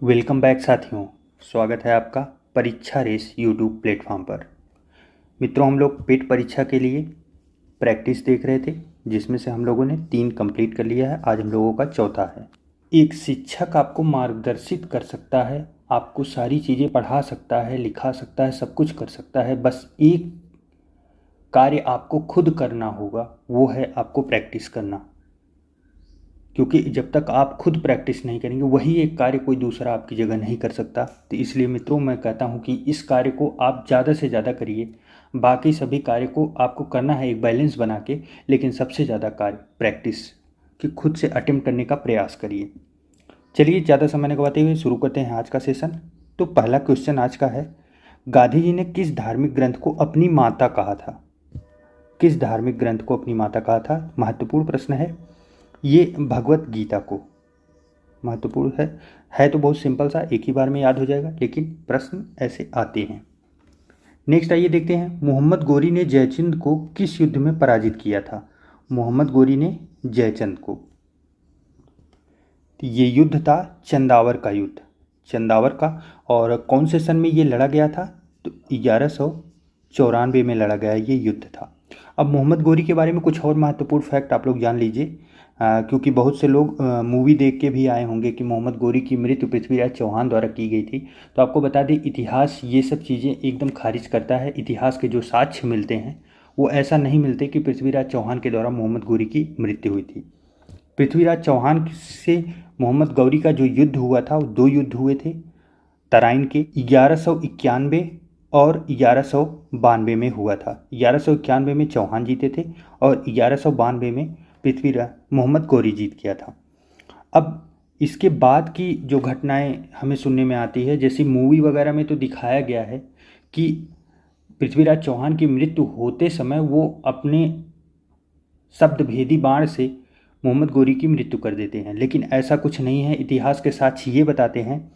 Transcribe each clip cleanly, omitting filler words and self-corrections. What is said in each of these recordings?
Welcome back साथियों। स्वागत है आपका परीक्षा रेस यूट्यूब प्लेटफॉर्म पर। मित्रों, हम लोग पेट परीक्षा के लिए प्रैक्टिस देख रहे थे, जिसमें से हम लोगों ने 3 कंप्लीट कर लिया है। आज हम लोगों का चौथा है। एक शिक्षक आपको मार्गदर्शित कर सकता है, आपको सारी चीज़ें पढ़ा सकता है, लिखा सकता है, सब कुछ कर सकता है। बस एक कार्य आपको खुद करना होगा, वो है आपको प्रैक्टिस करना। क्योंकि जब तक आप खुद प्रैक्टिस नहीं करेंगे, वही एक कार्य कोई दूसरा आपकी जगह नहीं कर सकता। तो इसलिए मित्रों, मैं कहता हूँ कि इस कार्य को आप ज़्यादा से ज़्यादा करिए। बाकी सभी कार्य को आपको करना है एक बैलेंस बना के, लेकिन सबसे ज़्यादा कार्य प्रैक्टिस कि खुद से अटेम्प्ट करने का प्रयास करिए। चलिए, ज़्यादा समय न गवाते हुए शुरू करते हैं आज का सेशन। तो पहला क्वेश्चन आज का है, गांधी जी ने किस धार्मिक ग्रंथ को अपनी माता कहा था? किस धार्मिक ग्रंथ को अपनी माता कहा था? महत्वपूर्ण प्रश्न है ये। भगवत गीता को। महत्वपूर्ण है तो बहुत सिंपल सा, एक ही बार में याद हो जाएगा, लेकिन प्रश्न ऐसे आते हैं। नेक्स्ट आइए देखते हैं, मोहम्मद गोरी ने जयचंद को किस युद्ध में पराजित किया था? मोहम्मद गोरी ने जयचंद को, तो ये युद्ध था चंदावर का युद्ध, चंदावर का। और कौन से सन में ये लड़ा गया था? तो 1194 में लड़ा गया ये युद्ध था। अब मोहम्मद गोरी के बारे में कुछ और महत्वपूर्ण फैक्ट आप लोग जान लीजिए, क्योंकि बहुत से लोग मूवी देख के भी आए होंगे कि मोहम्मद गोरी की मृत्यु पृथ्वीराज चौहान द्वारा की गई थी। तो आपको बता दें, इतिहास ये सब चीज़ें एकदम खारिज करता है। इतिहास के जो साक्ष्य मिलते हैं वो ऐसा नहीं मिलते कि पृथ्वीराज चौहान के द्वारा मोहम्मद गोरी की मृत्यु हुई थी। पृथ्वीराज चौहान से मोहम्मद गौरी का जो युद्ध हुआ था, वो 2 युद्ध हुए थे तराइन के। 1191 और 1192 में हुआ था। 1191 में चौहान जीते थे और 1192 में पृथ्वीराज मोहम्मद गौरी जीत गया था। अब इसके बाद की जो घटनाएं हमें सुनने में आती है, जैसी मूवी वगैरह में तो दिखाया गया है कि पृथ्वीराज चौहान की मृत्यु होते समय वो अपने शब्दभेदी बाण से मोहम्मद गौरी की मृत्यु कर देते हैं, लेकिन ऐसा कुछ नहीं है। इतिहास के साक्ष्य ये बताते हैं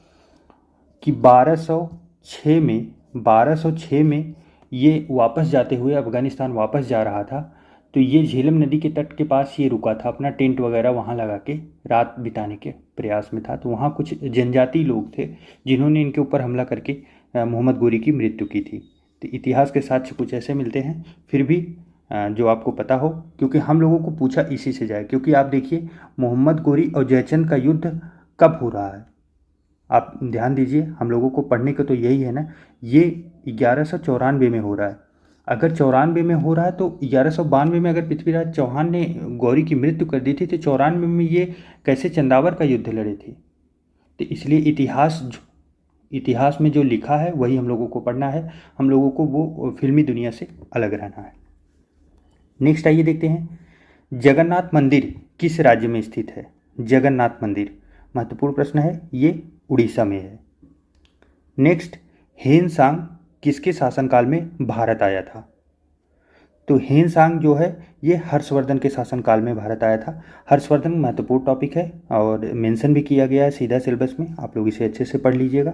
कि 1206 में ये वापस जाते हुए अफ़गानिस्तान वापस जा रहा था, तो ये झेलम नदी के तट के पास ये रुका था, अपना टेंट वगैरह वहाँ लगा के रात बिताने के प्रयास में था। तो वहाँ कुछ जनजाति लोग थे जिन्होंने इनके ऊपर हमला करके मोहम्मद गौरी की मृत्यु की थी। तो इतिहास के साक्ष्य कुछ ऐसे मिलते हैं। फिर भी जो आपको पता हो, क्योंकि हम लोगों को पूछा इसी से जाए। क्योंकि आप देखिए, मोहम्मद गौरी और जयचंद का युद्ध कब हो रहा है, आप ध्यान दीजिए। हम लोगों को पढ़ने का तो यही है ना, ये 1194 में हो रहा है। अगर 94 में हो रहा है तो 1192 में अगर पृथ्वीराज चौहान ने गौरी की मृत्यु कर दी थी, तो 94 में ये कैसे चंदावर का युद्ध लड़े थे? तो इसलिए इतिहास में जो लिखा है वही हम लोगों को पढ़ना है। हम लोगों को वो फिल्मी दुनिया से अलग रहना है। नेक्स्ट आइए देखते हैं, जगन्नाथ मंदिर किस राज्य में स्थित है? जगन्नाथ मंदिर महत्वपूर्ण प्रश्न है, ये उड़ीसा में है। नेक्स्ट, हेनसांग किसके शासनकाल में भारत आया था? तो हेनसांग जो है ये हर्षवर्धन के शासनकाल में भारत आया था। हर्षवर्धन महत्वपूर्ण टॉपिक है और मेंशन भी किया गया है सीधा सिलेबस में, आप लोग इसे अच्छे से पढ़ लीजिएगा।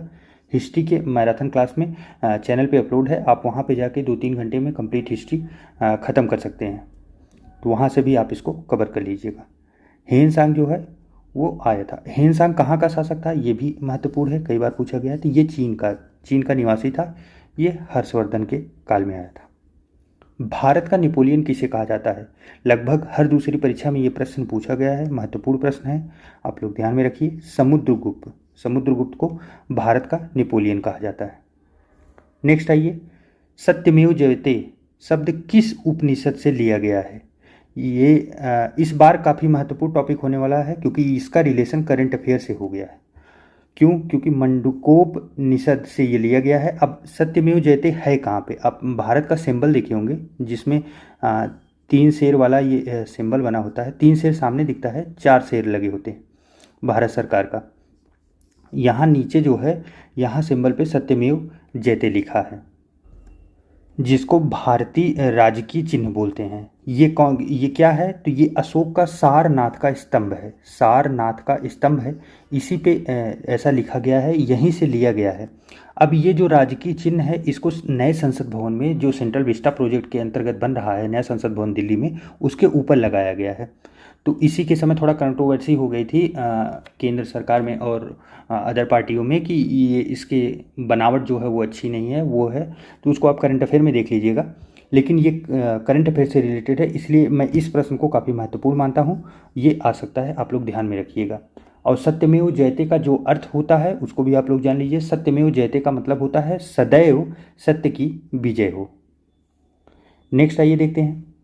हिस्ट्री के मैराथन क्लास में चैनल पे अपलोड है, आप वहाँ पे जाके 2-3 घंटे में कंप्लीट हिस्ट्री ख़त्म कर सकते हैं। तो वहाँ से भी आप इसको कवर कर लीजिएगा। हेनसांग जो है वो आया था। हेनसांग कहाँ का शासक था ये भी महत्वपूर्ण है, कई बार पूछा गया है। तो ये चीन का निवासी था, ये हर्षवर्धन के काल में आया था। भारत का नेपोलियन किसे कहा जाता है? लगभग हर दूसरी परीक्षा में ये प्रश्न पूछा गया है, महत्वपूर्ण प्रश्न है, आप लोग ध्यान में रखिए। समुद्रगुप्त, समुद्रगुप्त को भारत का नेपोलियन कहा जाता है। नेक्स्ट आइए, सत्यमेव जयते शब्द किस उपनिषद से लिया गया है? ये इस बार काफ़ी महत्वपूर्ण टॉपिक होने वाला है, क्योंकि इसका रिलेशन करंट अफेयर से हो गया है। क्यों? क्योंकि मंडूकोपनिषद से ये लिया गया है। अब सत्यमेव जयते है कहाँ पे? आप भारत का सिंबल देखे होंगे, जिसमें 3 शेर वाला ये सिंबल बना होता है। 3 शेर सामने दिखता है, 4 शेर लगे होते हैं भारत सरकार का। यहाँ नीचे जो है, यहाँ सिंबल पे सत्यमेव जयते लिखा है, जिसको भारतीय राजकीय चिन्ह बोलते हैं। ये क्या है? तो ये अशोक का सारनाथ का स्तंभ है, सारनाथ का स्तंभ है, इसी पे ऐसा लिखा गया है, यहीं से लिया गया है। अब ये जो राजकीय चिन्ह है, इसको नए संसद भवन में, जो सेंट्रल विस्टा प्रोजेक्ट के अंतर्गत बन रहा है नया संसद भवन दिल्ली में, उसके ऊपर लगाया गया है। तो इसी के समय थोड़ा कंट्रोवर्सी हो गई थी केंद्र सरकार में और अदर पार्टियों में कि ये इसके बनावट जो है वो अच्छी नहीं है, वो है। तो उसको आप करंट अफेयर में देख लीजिएगा। लेकिन ये करंट अफेयर से रिलेटेड है, इसलिए मैं इस प्रश्न को काफ़ी महत्वपूर्ण मानता हूँ। ये आ सकता है, आप लोग ध्यान में रखिएगा। और सत्यमेव जयते का जो अर्थ होता है उसको भी आप लोग जान लीजिए। सत्यमेव जयते का मतलब होता है सदैव सत्य की विजय हो। नेक्स्ट आइए देखते हैं।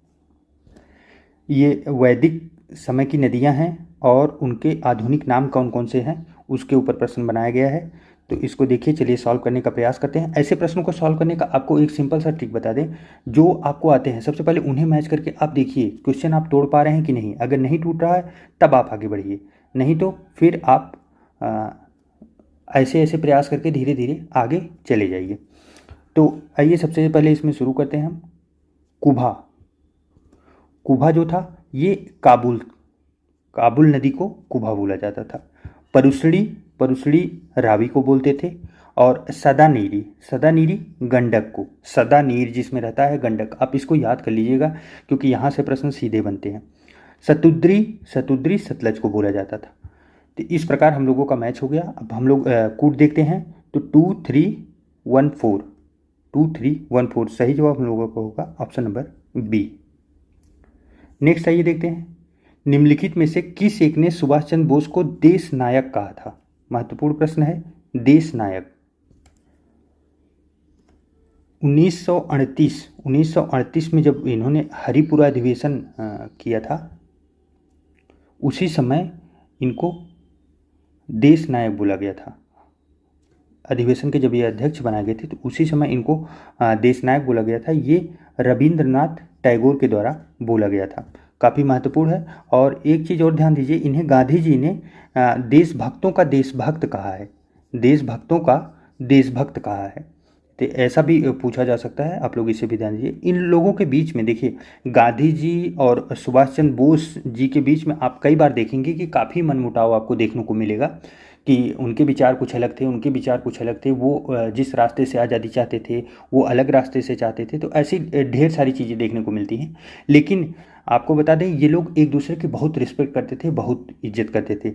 ये वैदिक समय की नदियां हैं और उनके आधुनिक नाम कौन कौन से हैं उसके ऊपर प्रश्न बनाया गया है। तो इसको देखिए, चलिए सॉल्व करने का प्रयास करते हैं। ऐसे प्रश्नों को सॉल्व करने का आपको एक सिंपल सा ट्रिक बता दें, जो आपको आते हैं सबसे पहले उन्हें मैच करके आप देखिए क्वेश्चन आप तोड़ पा रहे हैं कि नहीं। अगर नहीं टूट रहा है तब आप आगे बढ़िए, नहीं तो फिर आप ऐसे ऐसे प्रयास करके धीरे धीरे आगे चले जाइए। तो आइए सबसे पहले इसमें शुरू करते हैं हम। कुभा, कुभा जो था ये काबुल नदी को कुभा बोला जाता था। परुसड़ी रावी को बोलते थे। और सदानीरी गंडक को, सदा नीर जिसमें रहता है गंडक, आप इसको याद कर लीजिएगा क्योंकि यहाँ से प्रश्न सीधे बनते हैं। सतुद्री सतलज को बोला जाता था। तो इस प्रकार हम लोगों का मैच हो गया। अब हम लोग कूट देखते हैं। तो 2314 सही जवाब हम लोगों का होगा ऑप्शन नंबर बी। नेक्स्ट आइए देखते हैं। निम्नलिखित में से किस एक ने सुभाष चंद्र बोस को देश नायक कहा था? महत्वपूर्ण प्रश्न है, देश नायक। 1938 में जब इन्होंने हरिपुरा अधिवेशन किया था, उसी समय इनको देश नायक बोला गया था। अधिवेशन के जब ये अध्यक्ष बनाए गए थे तो उसी समय इनको देश नायक बोला गया था। ये रविंद्रनाथ टैगोर के द्वारा बोला गया था। काफ़ी महत्वपूर्ण है। और एक चीज़ और ध्यान दीजिए, इन्हें गांधी जी ने देशभक्तों का देशभक्त कहा है, देशभक्तों का देशभक्त कहा है। तो ऐसा भी पूछा जा सकता है, आप लोग इसे भी ध्यान दीजिए। इन लोगों के बीच में देखिए, गांधी जी और सुभाष चंद्र बोस जी के बीच में आप कई बार देखेंगे कि काफ़ी मनमुटाव आपको देखने को मिलेगा कि उनके विचार कुछ अलग थे, उनके विचार कुछ अलग थे। वो जिस रास्ते से आज़ादी चाहते थे वो अलग रास्ते से चाहते थे। तो ऐसी ढेर सारी चीज़ें देखने को मिलती हैं। लेकिन आपको बता दें, ये लोग एक दूसरे की बहुत रिस्पेक्ट करते थे, बहुत इज्जत करते थे।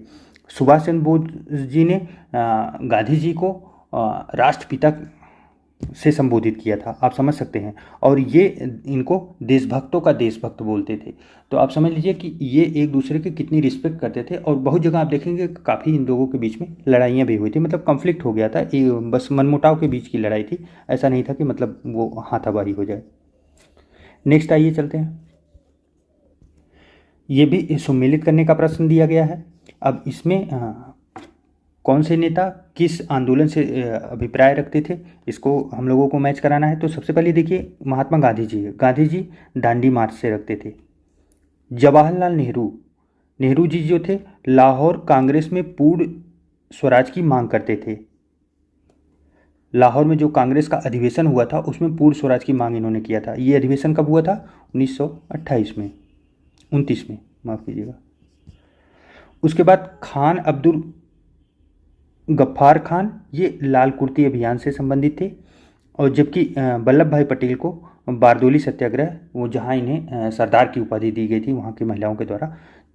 सुभाष चंद्र बोस जी ने गांधी जी को राष्ट्रपिता से संबोधित किया था, आप समझ सकते हैं। और ये इनको देशभक्तों का देशभक्त बोलते थे। तो आप समझ लीजिए कि ये एक दूसरे की कितनी रिस्पेक्ट करते थे। और बहुत जगह आप देखेंगे काफ़ी इन लोगों के बीच में लड़ाइयाँ भी हुई थी, मतलब कॉन्फ्लिक्ट हो गया था, बस मनमुटाव के बीच की लड़ाई थी। ऐसा नहीं था कि मतलब वो हाथापाई हो जाए। नेक्स्ट आइए चलते हैं। ये भी सम्मिलित करने का प्रश्न दिया गया है। अब इसमें कौन से नेता किस आंदोलन से अभिप्राय रखते थे, इसको हम लोगों को मैच कराना है। तो सबसे पहले देखिए, महात्मा गांधी जी है। गांधी जी दांडी मार्च से रखते थे। जवाहरलाल नेहरू जी जो थे, लाहौर कांग्रेस में पूर्ण स्वराज की मांग करते थे। लाहौर में जो कांग्रेस का अधिवेशन हुआ था उसमें पूर्ण स्वराज की मांग इन्होंने किया था। ये अधिवेशन कब हुआ था? 1929 में, माफ़ कीजिएगा। उसके बाद खान अब्दुल गफ्फार खान, ये लाल कुर्ती अभियान से संबंधित थे। और जबकि वल्लभ भाई पटेल को बारदोली सत्याग्रह, वो जहाँ इन्हें सरदार की उपाधि दी गई थी वहाँ की महिलाओं के द्वारा,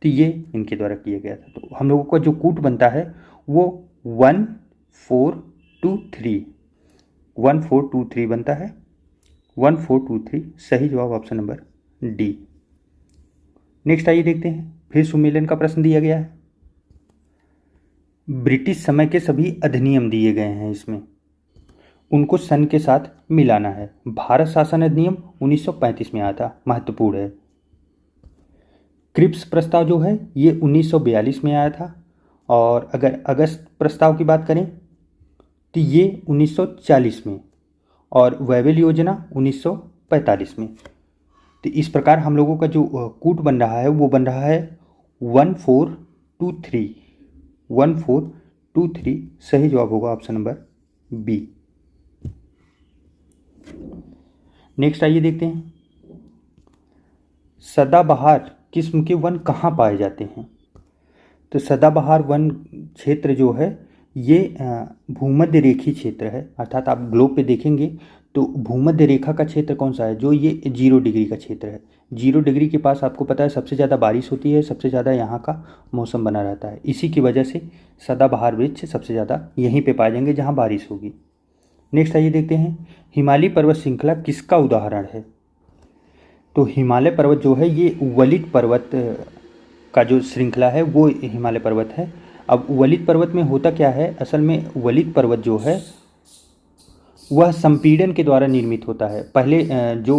तो ये इनके द्वारा किया गया था। तो हम लोगों का जो कूट बनता है वो 1423 बनता है। 1423 सही जवाब ऑप्शन नंबर डी। नेक्स्ट आइए देखते हैं। फिर सुमेलन का प्रश्न दिया गया है। ब्रिटिश समय के सभी अधिनियम दिए गए हैं इसमें, उनको सन के साथ मिलाना है। भारत शासन अधिनियम 1935 में आया था, महत्वपूर्ण है। क्रिप्स प्रस्ताव जो है ये 1942 में आया था। और अगर अगस्त प्रस्ताव की बात करें तो ये 1940 में, और वेवेल योजना 1945 में। तो इस प्रकार हम लोगों का जो कूट बन रहा है वो बन रहा है 1423 सही जवाब होगा ऑप्शन नंबर बी। नेक्स्ट आइए देखते हैं। सदाबहार किस्म के वन कहाँ पाए जाते हैं? तो सदाबहार वन क्षेत्र जो है ये भूमध्य रेखीय क्षेत्र है। अर्थात आप ग्लोब पे देखेंगे तो भूमध्य रेखा का क्षेत्र कौन सा है, जो ये 0 डिग्री का क्षेत्र है। 0 डिग्री के पास आपको पता है सबसे ज़्यादा बारिश होती है, सबसे ज़्यादा यहाँ का मौसम बना रहता है। इसी की वजह से सदाबहार वृक्ष सबसे ज़्यादा यहीं पे पाए जाएंगे जहाँ बारिश होगी। नेक्स्ट आइए देखते हैं, हिमालय पर्वत श्रृंखला किसका उदाहरण है। तो हिमालय पर्वत जो है ये वलित पर्वत का जो श्रृंखला है वो हिमालय पर्वत है। अब वलित पर्वत में होता क्या है, असल में वलित पर्वत जो है वह संपीड़न के द्वारा निर्मित होता है। पहले जो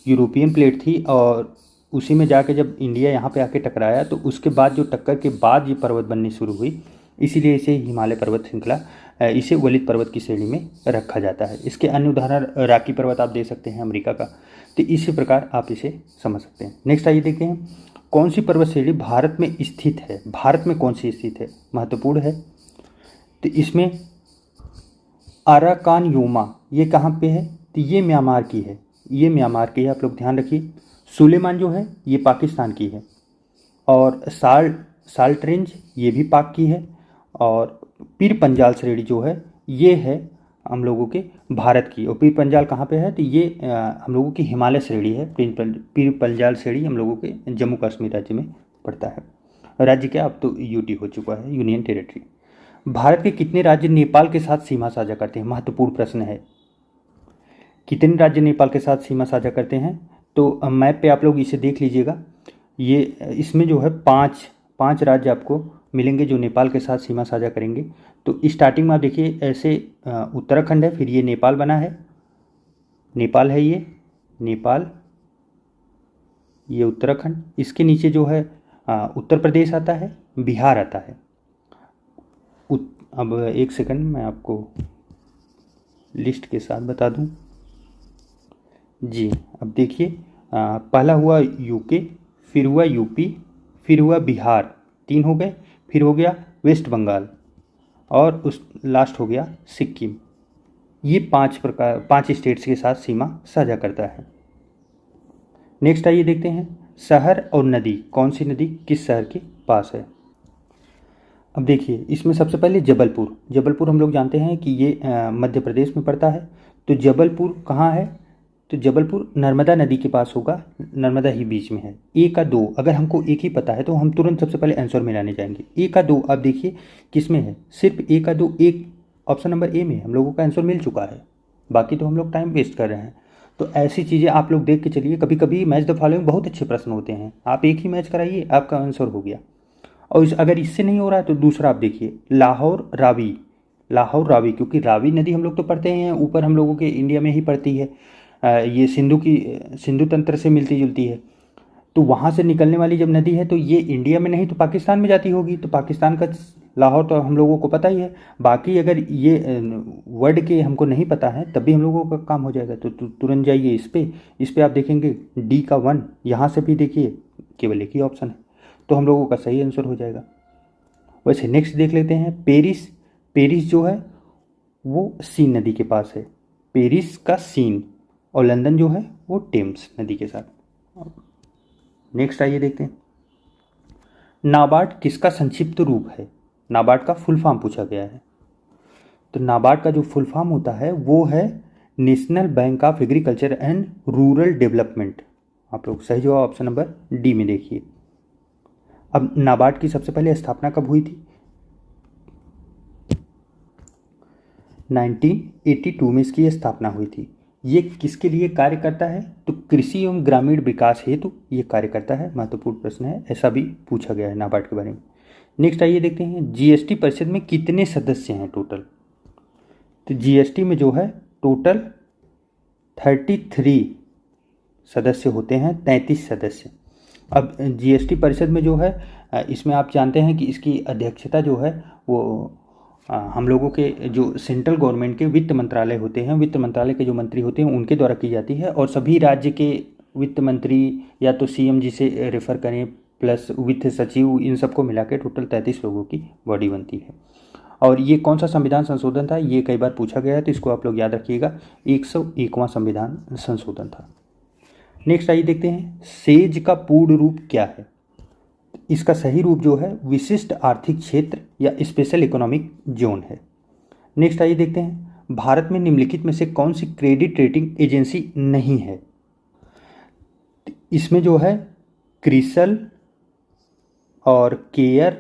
यूरोपियन प्लेट थी और उसी में जाके जब इंडिया यहाँ पे आके टकराया तो उसके बाद जो टक्कर के बाद ये पर्वत बननी शुरू हुई, इसीलिए इसे हिमालय पर्वत श्रृंखला इसे वलित पर्वत की श्रेणी में रखा जाता है। इसके अन्य उदाहरण रॉकी पर्वत आप दे सकते हैं अमेरिका का। तो इसी प्रकार आप इसे समझ सकते हैं। नेक्स्ट आइए देखते हैं, कौन सी पर्वत श्रेणी भारत में स्थित है। भारत में कौन सी स्थित है, महत्वपूर्ण है। तो इसमें अराकान योमा ये कहाँ पे है, तो ये म्यांमार की है, ये म्यांमार की है, आप लोग ध्यान रखिए। सुलेमान जो है ये पाकिस्तान की है, और साल्ट रेंज ये भी पाक की है, और पीर पंजाल श्रेणी जो है ये है हम लोगों के भारत की। और पीर पंजाल कहाँ पे है, तो ये हम लोगों की हिमालय श्रेणी है। पीर पंजाल श्रेणी हम लोगों के जम्मू कश्मीर राज्य में पड़ता है। राज्य क्या, अब तो यूटी हो चुका है, यूनियन टेरिटरी। भारत के कितने राज्य नेपाल के साथ सीमा साझा करते हैं, महत्वपूर्ण प्रश्न है। कितने राज्य नेपाल के साथ सीमा साझा करते हैं, तो मैप पे आप लोग इसे देख लीजिएगा। ये इसमें जो है पाँच राज्य आपको मिलेंगे जो नेपाल के साथ सीमा साझा करेंगे। तो स्टार्टिंग में आप देखिए ऐसे उत्तराखंड है, फिर ये नेपाल बना है, नेपाल है ये नेपाल, ये उत्तराखंड, इसके नीचे जो है उत्तर प्रदेश आता है, बिहार आता है। अब एक सेकंड मैं आपको लिस्ट के साथ बता दूं जी। अब देखिए पहला हुआ यूके, फिर हुआ यूपी, फिर हुआ बिहार, 3 हो गए, फिर हो गया वेस्ट बंगाल, और उस लास्ट हो गया सिक्किम। ये 5 स्टेट्स के साथ सीमा साझा करता है। नेक्स्ट आइए देखते हैं, शहर और नदी, कौन सी नदी किस शहर के पास है। अब देखिए इसमें सबसे पहले जबलपुर हम लोग जानते हैं कि ये मध्य प्रदेश में पड़ता है। तो जबलपुर कहाँ है, तो जबलपुर नर्मदा नदी के पास होगा, नर्मदा ही बीच में है। ए का 2, अगर हमको एक ही पता है तो हम तुरंत सबसे पहले आंसर मिलाने जाएंगे। ए का 2 आप देखिए किस में है, सिर्फ ए का 2 एक ऑप्शन नंबर ए में हम लोगों का आंसर मिल चुका है, बाकी तो हम लोग टाइम वेस्ट कर रहे हैं। तो ऐसी चीज़ें आप लोग देख के चलिए, कभी कभी मैच द फॉलोइंग बहुत अच्छे प्रश्न होते हैं, आप एक ही मैच कराइए आपका आंसर हो गया। और अगर इससे नहीं हो रहा है तो दूसरा आप देखिए, लाहौर रावी, क्योंकि रावी नदी हम लोग तो पढ़ते हैं ऊपर हम लोगों के इंडिया में ही पड़ती है, ये सिंधु तंत्र से मिलती जुलती है। तो वहाँ से निकलने वाली जब नदी है तो ये इंडिया में नहीं तो पाकिस्तान में जाती होगी, तो पाकिस्तान का लाहौर तो हम लोगों को पता ही है। बाकी अगर ये वर्ड के हमको नहीं पता है तब भी हम लोगों का काम हो जाएगा। तो तुरंत जाइए इस पे आप देखेंगे डी का 1, यहाँ से भी देखिए केवल एक ही ऑप्शन है, तो हम लोगों का सही आंसर हो जाएगा। वैसे नेक्स्ट देख लेते हैं, पेरिस जो है वो सीन नदी के पास है, पेरिस का सीन, और लंदन जो है वो टेम्स नदी के साथ। नेक्स्ट आइए देखते हैं, नाबार्ड किसका संक्षिप्त रूप है, नाबार्ड का फुल फॉर्म पूछा गया है। तो नाबार्ड का जो फुल फॉर्म होता है वो है national bank of agriculture and rural development. आप लोग सही जवाब ऑप्शन नंबर डी में देखिए। अब नाबार्ड की सबसे पहले स्थापना कब हुई थी, 1982 में इसकी स्थापना हुई थी। ये किसके लिए कार्य करता है, तो कृषि एवं ग्रामीण विकास हेतु ये कार्य करता है। महत्वपूर्ण प्रश्न है, ऐसा भी पूछा गया है नाबार्ड के बारे में। नेक्स्ट आइए देखते हैं, जीएसटी परिषद में कितने सदस्य हैं टोटल। तो जीएसटी में जो है टोटल 33 सदस्य होते हैं, 33 सदस्य। अब जीएसटी परिषद में जो है इसमें आप जानते हैं कि इसकी अध्यक्षता जो है वो हम लोगों के जो सेंट्रल गवर्नमेंट के वित्त मंत्रालय होते हैं, वित्त मंत्रालय के जो मंत्री होते हैं उनके द्वारा की जाती है। और सभी राज्य के वित्त मंत्री या तो सीएम जी से रेफर करें प्लस वित्त सचिव, इन सबको मिला के टोटल 33 लोगों की बॉडी बनती है। और ये कौन सा संविधान संशोधन था, ये कई बार पूछा गया है तो इसको आप लोग याद रखिएगा, 101वां संविधान संशोधन था। नेक्स्ट आइए देखते हैं, सेज का पूर्ण रूप क्या है। इसका सही रूप जो है विशिष्ट आर्थिक क्षेत्र या स्पेशल इकोनॉमिक जोन है। नेक्स्ट आइए देखते हैं, भारत में निम्नलिखित में से कौन सी क्रेडिट रेटिंग एजेंसी नहीं है? इसमें जो है क्रिसल और केयर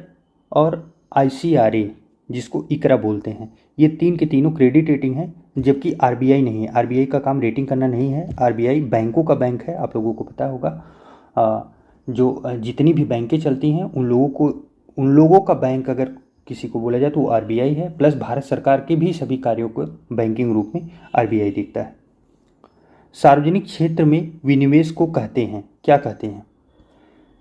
और आईसीआरए, जिसको इकरा बोलते हैं, ये तीन के तीनों क्रेडिट रेटिंग है, जबकि आरबीआई नहीं है। आरबीआई का काम रेटिंग करना नहीं है। आरबीआई बैंकों का बैंक है, आप लोगों को पता होगा। जो जितनी भी बैंकें चलती हैं उन लोगों का बैंक अगर किसी को बोला जाए तो वो आरबीआई है। प्लस भारत सरकार के भी सभी कार्यों को बैंकिंग रूप में आरबीआई देखता है। सार्वजनिक क्षेत्र में विनिवेश को कहते हैं, क्या कहते हैं?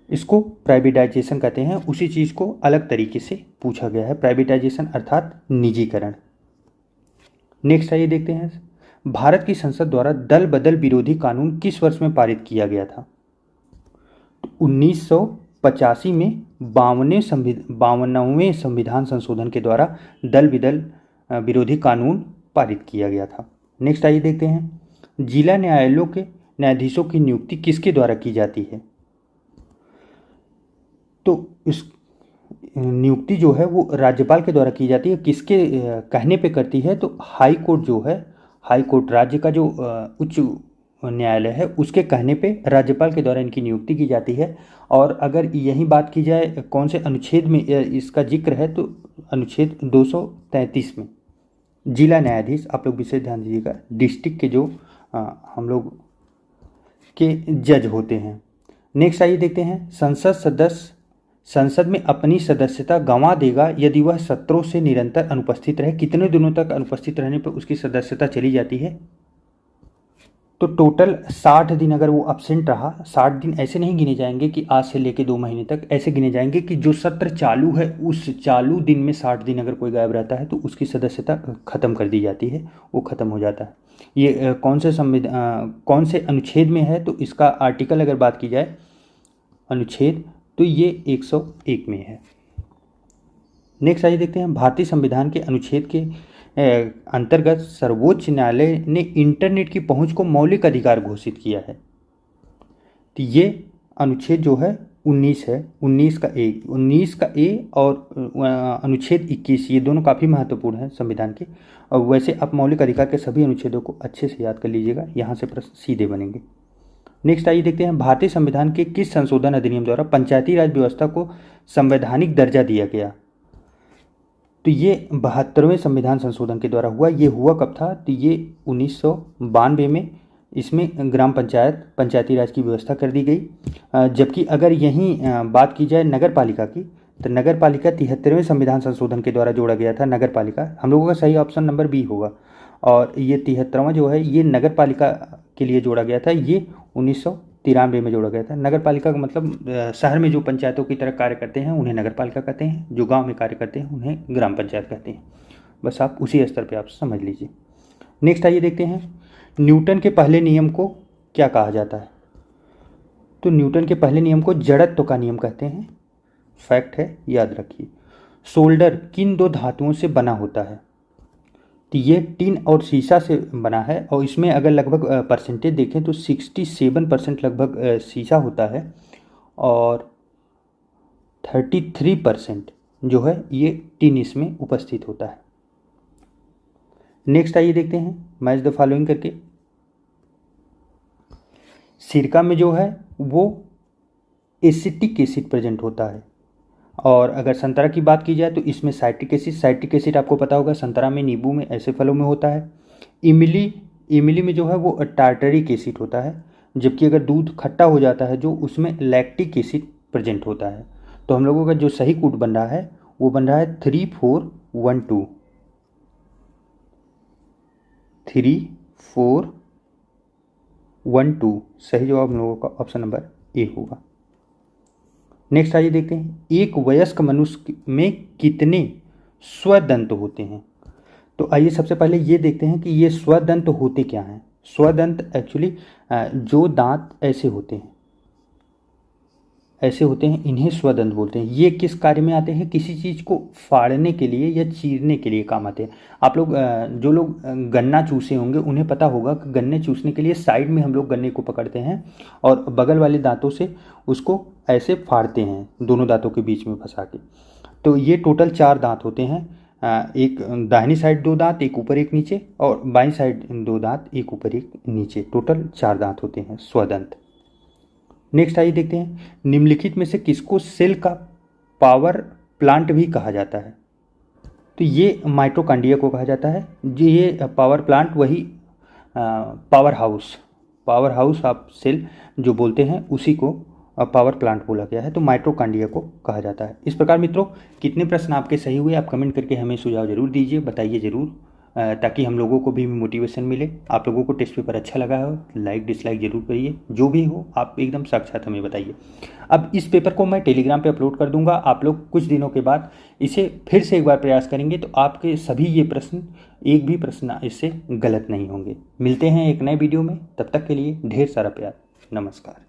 इसको प्राइवेटाइजेशन कहते हैं। उसी चीज़ को अलग तरीके से पूछा गया है, प्राइवेटाइजेशन अर्थात निजीकरण। नेक्स्ट आइए देखते हैं, भारत की संसद द्वारा दल बदल विरोधी कानून किस वर्ष में पारित किया गया था? 1985 में 52वें संविधान संशोधन के द्वारा दल बदल विरोधी कानून पारित किया गया था। नेक्स्ट आइए देखते हैं, जिला न्यायालयों के न्यायाधीशों की नियुक्ति किसके द्वारा की जाती है? तो इस नियुक्ति जो है वो राज्यपाल के द्वारा की जाती है। किसके कहने पे करती है? तो हाई कोर्ट जो है, हाई कोर्ट राज्य का जो उच्च न्यायालय है, उसके कहने पे राज्यपाल के द्वारा इनकी नियुक्ति की जाती है। और अगर यही बात की जाए कौन से अनुच्छेद में इसका जिक्र है, तो अनुच्छेद 233 में जिला न्यायाधीश, आप लोग विशेष ध्यान दीजिएगा, डिस्ट्रिक्ट के जो हम लोग के जज होते हैं। नेक्स्ट आइए देखते हैं, संसद सदस्य संसद में अपनी सदस्यता गंवा देगा यदि वह सत्रों से निरंतर अनुपस्थित रहे। कितने दिनों तक अनुपस्थित रहने पर उसकी सदस्यता चली जाती है? तो टोटल 60 दिन अगर वो अब्सेंट रहा, 60 दिन ऐसे नहीं गिने जाएंगे कि आज से लेके 2 महीने तक, ऐसे गिने जाएंगे कि जो सत्र चालू है उस चालू दिन में 60 दिन अगर कोई गायब रहता है तो उसकी सदस्यता खत्म कर दी जाती है, वो खत्म हो जाता है। ये कौन से अनुच्छेद में है? तो इसका आर्टिकल अगर बात की जाए, अनुच्छेद, तो ये 101 में है। नेक्स्ट आइए देखते हैं, भारतीय संविधान के अनुच्छेद के अंतर्गत सर्वोच्च न्यायालय ने इंटरनेट की पहुंच को मौलिक अधिकार घोषित किया है। तो ये अनुच्छेद जो है 19 है, 19 का ए और अनुच्छेद 21, ये दोनों काफ़ी महत्वपूर्ण हैं संविधान के। और वैसे आप मौलिक अधिकार के सभी अनुच्छेदों को अच्छे से याद कर लीजिएगा, यहाँ से प्रश्न सीधे बनेंगे। नेक्स्ट आइए देखते हैं, भारतीय संविधान के किस संशोधन अधिनियम द्वारा पंचायती राज व्यवस्था को संवैधानिक दर्जा दिया गया? तो ये 72वें संविधान संशोधन के द्वारा हुआ। ये हुआ कब था? तो ये 1992 में इसमें ग्राम पंचायत, पंचायती राज की व्यवस्था कर दी गई। जबकि अगर यहीं बात की जाए नगर पालिका की, तो नगर पालिका 73वें संविधान संशोधन के द्वारा जोड़ा गया था। नगर पालिका हम लोगों का सही ऑप्शन नंबर बी होगा। और ये 73वां जो है ये नगर पालिका के लिए जोड़ा गया था, ये 1993 में जोड़ा गया था। नगर पालिका का मतलब शहर में जो पंचायतों की तरह कार्य करते हैं उन्हें नगर पालिका कहते हैं, जो गांव में कार्य करते हैं उन्हें ग्राम पंचायत कहते हैं। बस आप उसी स्तर पे आप समझ लीजिए। नेक्स्ट आइए देखते हैं, न्यूटन के पहले नियम को क्या कहा जाता है? तो न्यूटन के पहले नियम को जड़त्व का नियम कहते हैं। फैक्ट है, याद रखिए। सोल्डर किन 2 धातुओं से बना होता है? तो ये टिन और शीशा से बना है। और इसमें अगर लगभग परसेंटेज देखें तो 67% लगभग शीशा होता है और 33% जो है ये टिन इसमें उपस्थित होता है। नेक्स्ट आइए देखते हैं, मैच द फॉलोइंग करके। सिरका में जो है वो एसिटिक एसिड प्रेजेंट होता है। और अगर संतरा की बात की जाए तो इसमें साइट्रिक एसिड आपको पता होगा, संतरा में, नींबू में, ऐसे फलों में होता है। इमली में जो है वो टार्टरिक एसिड होता है। जबकि अगर दूध खट्टा हो जाता है जो, उसमें लैक्टिक एसिड प्रेजेंट होता है। तो हम लोगों का जो सही कूट बन रहा है वो बन रहा है 3412। 3412 सही जवाब हम लोगों का ऑप्शन नंबर ए होगा। नेक्स्ट आइए देखते हैं, एक वयस्क मनुष्य में कितने स्वदंत होते हैं? तो आइए सबसे पहले ये देखते हैं कि ये स्वदंत होते क्या हैं। स्वदंत एक्चुअली जो दांत ऐसे होते हैं इन्हें स्वदंत बोलते हैं। ये किस कार्य में आते हैं? किसी चीज़ को फाड़ने के लिए या चीरने के लिए काम आते हैं। आप लोग जो लोग गन्ना चूसे होंगे उन्हें पता होगा कि गन्ने चूसने के लिए साइड में हम लोग गन्ने को पकड़ते हैं और बगल वाले दांतों से उसको ऐसे फाड़ते हैं, दोनों दांतों के बीच में फंसा के। तो ये टोटल 4 दांत होते हैं, एक दाहिनी साइड 2 दांत, एक ऊपर एक नीचे, और बाईं साइड 2 दांत, एक ऊपर एक नीचे, टोटल 4 दांत होते हैं स्वदंत। नेक्स्ट आइए देखते हैं, निम्नलिखित में से किसको सेल का पावर प्लांट भी कहा जाता है? तो ये माइटोकॉन्ड्रिया को कहा जाता है। जी, ये पावर प्लांट वही पावर हाउस आप सेल जो बोलते हैं उसी को पावर प्लांट बोला गया है, तो माइटोकॉन्ड्रिया को कहा जाता है। इस प्रकार मित्रों, कितने प्रश्न आपके सही हुए आप कमेंट करके हमें सुझाव जरूर दीजिए, बताइए ज़रूर, ताकि हम लोगों को भी मोटिवेशन मिले। आप लोगों को टेस्ट पेपर अच्छा लगा हो लाइक डिसलाइक जरूर करिए, जो भी हो आप एकदम साक्षात हमें बताइए। अब इस पेपर को मैं टेलीग्राम पे अपलोड कर दूंगा, आप लोग कुछ दिनों के बाद इसे फिर से एक बार प्रयास करेंगे तो आपके सभी ये प्रश्न, एक भी प्रश्न इससे गलत नहीं होंगे। मिलते हैं एक नए वीडियो में, तब तक के लिए ढेर सारा प्यार, नमस्कार।